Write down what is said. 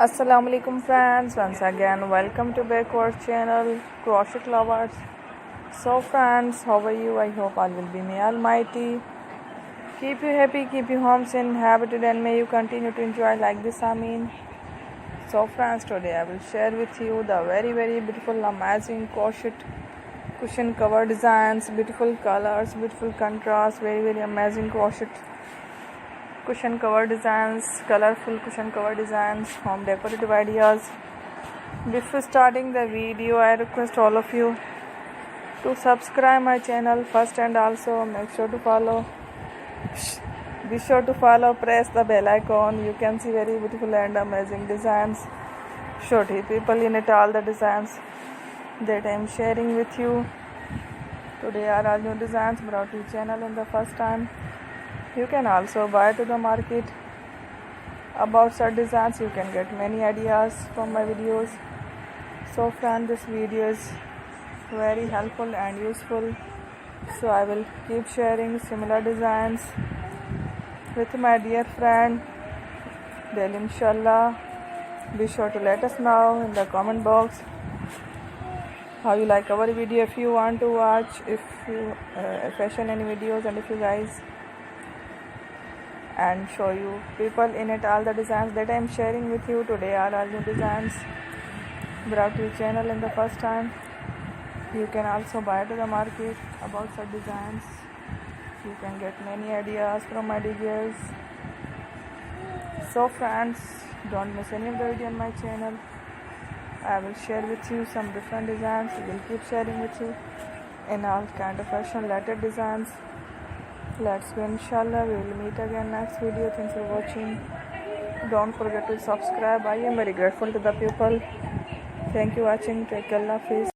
Assalamu alaikum friends, once again welcome to back our channel Crochet Lovers. So friends, how are you? I hope all will be may almighty keep you happy, keep you homes inhabited, and may you continue to enjoy like this. So friends, today I will share with you the very beautiful amazing crochet cushion cover designs, beautiful colors, beautiful contrast, very amazing crochet cushion cover designs, colorful cushion cover designs, home decorative ideas. Before starting the video, I request all of you to subscribe my channel first, and also be sure to follow, press the bell icon. You can see very beautiful and amazing designs. Should hit people in it all the designs that I am sharing with you today are all new designs brought to channel in the first time. You can also buy to the market about such designs. You can get many ideas from my videos. So friend, this video is very helpful and useful, so I will keep sharing similar designs with my dear friend daily, inshallah. Be sure to let us know in the comment box how you like our video, if you want to watch fashion any videos, and if you guys and show you people in it all the designs that I am sharing with you today are all new designs brought to your channel in the first time. You can also buy to the market about such designs. You can get many ideas from my videos. So friends, don't miss any of the video on my channel. I will share with you some different designs. We will keep sharing with you in all kind of fashion related designs. Let's go, inshallah. We will meet again next video. Thanks for watching. Don't forget to subscribe. I am very grateful to the people. Thank you for watching. Take care. Allah Hafiz.